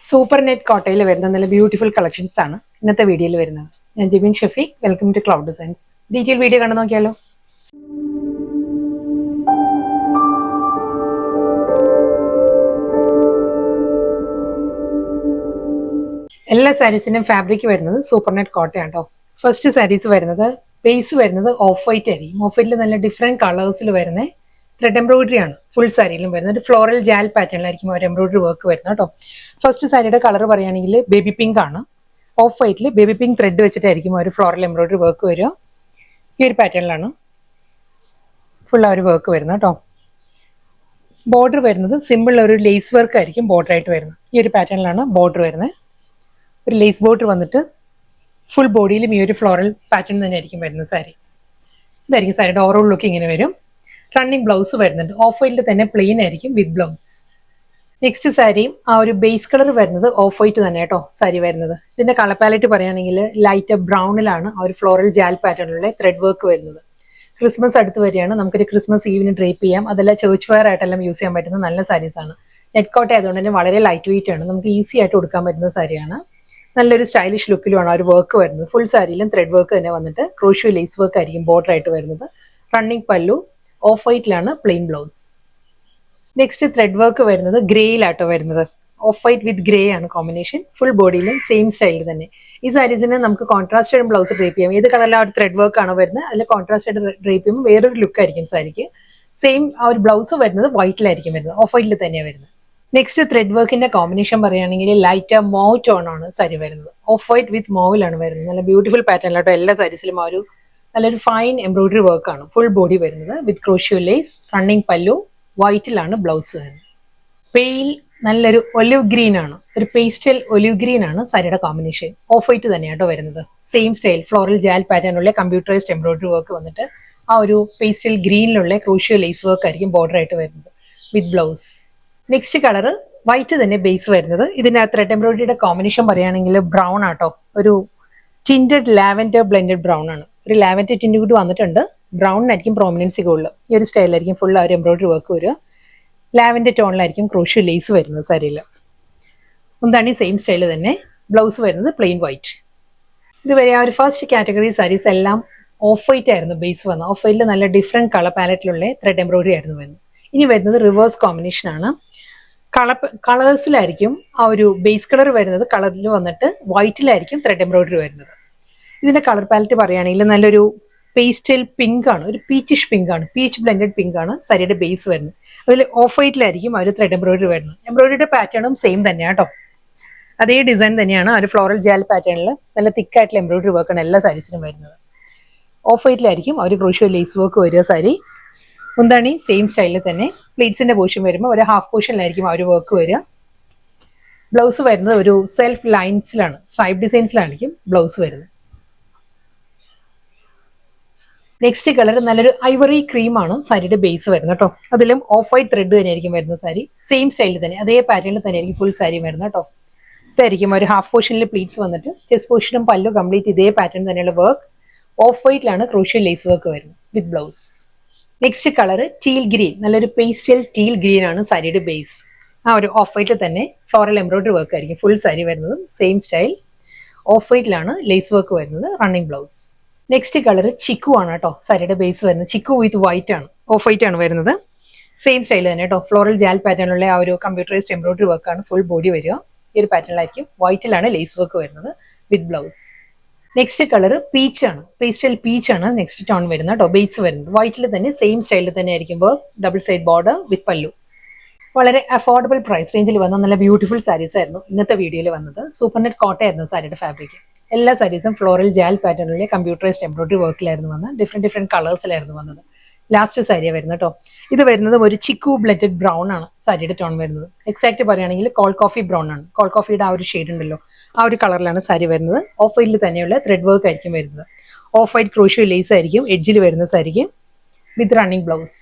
Super net cotton നല്ല beautiful collections ആണ് ഇന്നത്തെ വീഡിയോയിൽ വരുന്നത്. ഞാൻ Jibin Shafeeq. Welcome to cloud designs. Detail video കണ്ടു നോക്കിയാലോ. എല്ലാ സാരീസിന്റെയും ഫാബ്രിക് വരുന്നത് സൂപ്പർ നെറ്റ് കോട്ടൺ ആണ് ട്ടോ. ഫസ്റ്റ് സാരീസ് വരുന്നത് ബേസ് വരുന്നത് ഓഫ് വൈറ്റ് ആയിരിക്കും. ഓഫ് വൈറ്റിൽ നല്ല ഡിഫറെന്റ് കളേഴ്സിൽ വരുന്ന ത്രെഡ് എംബ്രോയിഡറി ആണ് ഫുൾ സാരിയിലും വരുന്നത്. ഫ്ലോറൽ ജാൽ പാറ്റേണിലായിരിക്കും ഒരു എംബ്രോയിഡറി വർക്ക് വരുന്നത് കേട്ടോ. ഫസ്റ്റ് സാരിയുടെ കളർ പറയുകയാണെങ്കിൽ ബേബി പിങ്ക് ആണ്. ഓഫ് വൈറ്റിൽ ബേബി പിങ്ക് ത്രെഡ് വെച്ചിട്ടായിരിക്കും ഒരു ഫ്ലോറൽ എംബ്രോയിഡറി വർക്ക് വരിക. ഈ ഒരു പാറ്റേണിലാണ് ഫുൾ ആ ഒരു വർക്ക് വരുന്നത് കേട്ടോ. ബോർഡർ വരുന്നത് സിമ്പിൾ ഒരു ലേസ് വർക്ക് ആയിരിക്കും ബോർഡർ ആയിട്ട് വരുന്നത്. ഈ ഒരു പാറ്റേണിലാണ് ബോർഡർ വരുന്നത്. ഒരു ലേസ് ബോർഡർ വന്നിട്ട് ഫുൾ ബോഡിയിലും ഈ ഒരു ഫ്ലോറൽ പാറ്റേൺ തന്നെ ആയിരിക്കും വരുന്നത് സാരി. ഇതായിരിക്കും സാരിയുടെ ഓവറോൾ ലുക്ക് ഇങ്ങനെ വരും. റണ്ണിങ് ബ്ലൗസ് വരുന്നുണ്ട്. ഓഫ് വൈറ്റിൽ തന്നെ പ്ലെയിൻ ആയിരിക്കും വിത്ത് ബ്ലൗസ്. നെക്സ്റ്റ് സാരിയും ആ ഒരു ബേസ് കളർ വരുന്നത് ഓഫ് വൈറ്റ് തന്നെ കേട്ടോ സാരി വരുന്നത്. ഇതിന്റെ കളർ പാലറ്റ് പറയുകയാണെങ്കിൽ ലൈറ്റ് ബ്രൗണിലാണ് ആ ഒരു ഫ്ലോറൽ ജാൽ പാറ്റേണിലുള്ള ത്രെഡ് വർക്ക് വരുന്നത്. ക്രിസ്മസ് അടുത്ത് വരികയാണ്. നമുക്കൊരു ക്രിസ്മസ് ഈവിന് ഡ്രേപ്പ് ചെയ്യാം. അതെല്ലാം ചേർച്ച് വെയർ ആയിട്ടെല്ലാം യൂസ് ചെയ്യാൻ പറ്റുന്ന നല്ല സാരീസ് ആണ്. നെറ്റ് കോട്ട ആയതുകൊണ്ട് തന്നെ വളരെ ലൈറ്റ് വെയിറ്റ് ആണ്. നമുക്ക് ഈസി ആയിട്ട് കൊടുക്കാൻ പറ്റുന്ന സാരിയാണ്. നല്ലൊരു സ്റ്റൈലിഷ് ലുക്കിലുമാണ് ആ ഒരു വർക്ക് വരുന്നത്. ഫുൾ സാരിയിലും ത്രെഡ് വർക്ക് തന്നെ വന്നിട്ട് ക്രോഷ്യോ ലേസ് വർക്ക് ആയിരിക്കും ബോർഡർ ആയിട്ട് വരുന്നത്. റണ്ണിങ് പല്ലു. ഓഫ് വൈറ്റിലാണ് plain blouse. Next thread work വരുന്നത് ഗ്രേയിലാട്ടോ വരുന്നത്. ഓഫ് വൈറ്റ് വിത്ത് ഗ്രേ ആണ് കോമ്പിനേഷൻ. ഫുൾ ബോഡിയിലും സെയിം സ്റ്റൈലിൽ തന്നെ. ഈ സാരീസിന് നമുക്ക് കോൺട്രാസ്റ്റഡ് ബ്ലൗസ് ഡ്രേപ്പ് ചെയ്യാം. ഏത് കളറിലും ആ ഒരു ത്രെഡ് വർക്ക് ആണ് വരുന്നത്. അതിൽ കോൺട്രാസ്റ്റഡ് ഡ്രേപ്പ് ചെയ്യുമ്പോൾ വേറൊരു ലുക്ക് ആയിരിക്കും സാരിക്ക്. സെയിം ആ ഒരു ബ്ലൗസ് വരുന്നത് വൈറ്റിലായിരിക്കും വരുന്നത്. ഓഫ് വൈറ്റിൽ തന്നെയാണ് വരുന്നത്. നെക്സ്റ്റ് ത്രെഡ് വർക്കിന്റെ കോമ്പിനേഷൻ പറയുകയാണെങ്കിൽ ലൈറ്റ് മോവ് ടോൺ ആണ് സാരി വരുന്നത്. ഓഫ് വൈറ്റ് വിത്ത് മോവിലാണ് വരുന്നത്. നല്ല ബ്യൂട്ടിഫുൾ പാറ്റേണിലാട്ടോ എല്ലാ സാരീസിലും ആ ഒരു നല്ലൊരു ഫൈൻ എംബ്രോയിഡറി വർക്ക് ആണ് ഫുൾ ബോഡി വരുന്നത് വിത്ത് ക്രോഷ്യോ ലേസ്. റണ്ണിങ് പല്ലു. വൈറ്റിലാണ് ബ്ലൗസ് വരുന്നത്. പെയിൽ നല്ലൊരു ഒലിവ് ഗ്രീൻ ആണ്. ഒരു പേസ്റ്റൽ ഒലിവ് ഗ്രീൻ ആണ് സാരിയുടെ കോമ്പിനേഷൻ. ഓഫ് വൈറ്റ് തന്നെയാട്ടോ വരുന്നത്. സെയിം സ്റ്റൈൽ ഫ്ലോറൽ ജാൽ പാറ്റേണിലുള്ള കമ്പ്യൂട്ടറൈസ്ഡ് എംബ്രോയിഡറി വർക്ക് വന്നിട്ട് ആ ഒരു പേസ്റ്റൽ ഗ്രീനിലുള്ള ക്രോഷ്യോ ലേസ് വർക്ക് ആയിരിക്കും ബോർഡർ ആയിട്ട് വരുന്നത് with blouse. Next colour white തന്നെ ബേസ് വരുന്നത്. ഇതിന്റെ ത്രെഡ് എംബ്രോയിഡറിയുടെ കോമ്പിനേഷൻ പറയുകയാണെങ്കിൽ ബ്രൗൺ ആട്ടോ. ഒരു ടിൻറ്റഡ് ലാവൻഡർ ബ്ലെൻഡഡ് ബ്രൗൺ ആണ്. ഒരു ലാവൻഡർ ടിൻറ്റ് കൂടി വന്നിട്ടുണ്ട്. ബ്രൗണിനായിരിക്കും പ്രോമിനൻസി കൂടുതൽ. ഈ ഒരു സ്റ്റൈലായിരിക്കും ഫുൾ ആ ഒരു എംബ്രോയിഡറി വർക്ക് വരിക. ലാവൻഡർ ടോണിലായിരിക്കും ക്രോഷ്യോ ലേസ് വരുന്നത് സാരിയിൽ. ഒന്നാണ് ഈ സെയിം സ്റ്റൈൽ തന്നെ. ബ്ലൗസ് വരുന്നത് പ്ലെയിൻ വൈറ്റ്. ഇതുവരെ ആ ഒരു ഫസ്റ്റ് കാറ്റഗറി സാരീസ് എല്ലാം ഓഫ് വൈറ്റ് ആയിരുന്നു ബേസ് വന്നത്. ഓഫ് വൈറ്റിൽ നല്ല ഡിഫറെന്റ് കളർ പാലറ്റിലുള്ള ത്രെഡ് എംബ്രോയിഡറി ആയിരുന്നു വരുന്നത്. ഇനി വരുന്നത് റിവേഴ്സ് കോമ്പിനേഷൻ ആണ്. കളേഴ്സിലായിരിക്കും ആ ഒരു ബേസ് കളർ വരുന്നത്. കളറിൽ വന്നിട്ട് വൈറ്റിലായിരിക്കും ത്രെഡ് എംബ്രോയിഡറി വരുന്നത്. ഇതിന്റെ കളർ പാലറ്റ് പറയുകയാണെങ്കിൽ നല്ലൊരു പേസ്റ്റൽ പിങ്ക് ആണ്. ഒരു പീച്ചിഷ് പിങ്ക് ആണ്. പീച്ച് ബ്ലെൻഡഡ് പിങ്ക് ആണ് സാരിയുടെ ബേസ് വരുന്നത്. അതിൽ ഓഫ് വൈറ്റിലായിരിക്കും ആ ഒരു ത്രെഡ് എംബ്രോയിഡറി വരുന്നത്. എംബ്രോയിഡറിയുടെ പാറ്റേണും സെയിം തന്നെയാണ് കേട്ടോ. അതേ ഡിസൈൻ തന്നെയാണ് ആ ഒരു ഫ്ലോറൽ ജാൽ പാറ്റേണിൽ നല്ല തിക്കായിട്ടുള്ള എംബ്രോയിഡറി വർക്കാണ് എല്ലാ സാരീസിനും വരുന്നത്. ഓഫ് വൈറ്റിലായിരിക്കും ആ ഒരു ക്രോഷ്യോ ലേസ് വർക്ക് വരിക സാരി. മുന്താണി സെയിം സ്റ്റൈലിൽ തന്നെ. പ്ലീറ്റ്സിന്റെ പോർഷൻ വരുമ്പോൾ ഒരു ഹാഫ് പോർഷനിലായിരിക്കും ആ ഒരു വർക്ക് വരിക. ബ്ലൗസ് വരുന്നത് ഒരു സെൽഫ് ലൈൻസിലാണ്, സ്ട്രൈപ്പ് ഡിസൈൻസിലായിരിക്കും ബ്ലൗസ് വരുന്നത്. നെക്സ്റ്റ് കളർ നല്ലൊരു ഐവറി ക്രീം ആണ് സാരിയുടെ ബേസ് വരുന്നത് കേട്ടോ. അതിലും ഓഫ് വൈറ്റ് ത്രെഡ് തന്നെയായിരിക്കും വരുന്ന സാരി. സെയിം സ്റ്റൈലിൽ തന്നെ അതേ പാറ്റേണിൽ തന്നെയായിരിക്കും ഫുൾ സാരി വരുന്നത് കേട്ടോ. ഇതായിരിക്കും ഒരു ഹാഫ് പോർഷനിൽ പ്ലീറ്റ്സ് വന്നിട്ട് ചെസ്റ്റ് പോർഷനും പല്ലു കംപ്ലീറ്റ് ഇതേ പാറ്റേൺ തന്നെയുള്ള വർക്ക്. ഓഫ് വൈറ്റിലാണ് ക്രോഷ്യോ ലേസ് വർക്ക് വരുന്നത് with blouse. Next colour teal green. നല്ലൊരു പേസ്റ്റൽ ടീൽ ഗ്രീൻ ആണ് സാരിയുടെ ബേസ്. ആ ഒരു ഓഫ് വൈറ്റിൽ തന്നെ ഫ്ലോറൽ എംബ്രോയിഡറി വർക്ക് ആയിരിക്കും ഫുൾ സാരി വരുന്നതും സെയിം സ്റ്റൈൽ. ഓഫ് വൈറ്റിലാണ് ലേസ് വർക്ക് വരുന്നത്. Running blouse. Next colour chikoo ആണ് കേട്ടോ സാരിയുടെ ബേസ് വരുന്നത്. ചിക്കു വിത്ത് വൈറ്റ് ആണ്. ഓഫ് വൈറ്റ് ആണ് വരുന്നത്. സെയിം സ്റ്റൈൽ തന്നെ കേട്ടോ. ഫ്ലോറൽ ജാൽ പാറ്റേണിലുള്ള ആ ഒരു കമ്പ്യൂട്ടറൈസ്ഡ് എംബ്രോയിഡറി വർക്ക് ആണ് ഫുൾ ബോഡി വരിക. ഈ ഒരു പാറ്റേണിലായിരിക്കും. വൈറ്റിലാണ് ലേസ് വർക്ക് വരുന്നത് with blouse. Next colour peach ആണ്. പേസ്റ്റൽ പീച്ച് ആണ് നെക്സ്റ്റ് ടോൺ വരുന്നത് കേട്ടോ. ബേസ് വരുന്നത് വൈറ്റിൽ തന്നെ സെയിം സ്റ്റൈലിൽ തന്നെ ആയിരിക്കും വർക്ക്. ഡബിൾ സൈഡ് ബോർഡർ വിത്ത് പല്ലു. വളരെ അഫോർഡബിൾ പ്രൈസ് റേഞ്ചിൽ വന്ന നല്ല ബ്യൂട്ടിഫുൾ സാരീസ് ആയിരുന്നു ഇന്നത്തെ വീഡിയോയിൽ വന്നത്. സൂപ്പർ നെറ്റ് കോട്ട ആയിരുന്നു സാരിയുടെ ഫാബ്രിക്. എല്ലാ സാരീസും ഫ്ലോറൽ ജാൽ പാറ്റേണിലെ കമ്പ്യൂട്ടറൈസ്ഡ് എംബ്രോയിഡറി വർക്കിലായിരുന്നു വന്നത്. ഡിഫറെന്റ് കളേഴ്സിലായിരുന്നു വന്നത്. ലാസ്റ്റ് സാരിയാണ് വരുന്നത് കേട്ടോ. ഇത് വരുന്നത് ഒരു ചിക്കു ബ്ലെൻഡഡ് ബ്രൗൺ ആണ് സാരിയുടെ ടോൺ വരുന്നത്. എക്സാക്ട് പറയുകയാണെങ്കിൽ കോൾ കോഫി ബ്രൗൺ ആണ്. കോൾ കോഫിയുടെ ആ ഒരു ഷെയ്ഡ് ഉണ്ടല്ലോ, ആ ഒരു കളറിലാണ് സാരി വരുന്നത്. ഓഫ് വൈറ്റിൽ തന്നെയുള്ള ത്രെഡ് വർക്ക് ആയിരിക്കും വരുന്നത്. ഓഫ് വൈറ്റ് ക്രോഷ്യോ ലേസ് ആയിരിക്കും എഡ്ജിൽ വരുന്ന സാരിക്ക് വിത്ത് റണ്ണിങ് ബ്ലൗസ്.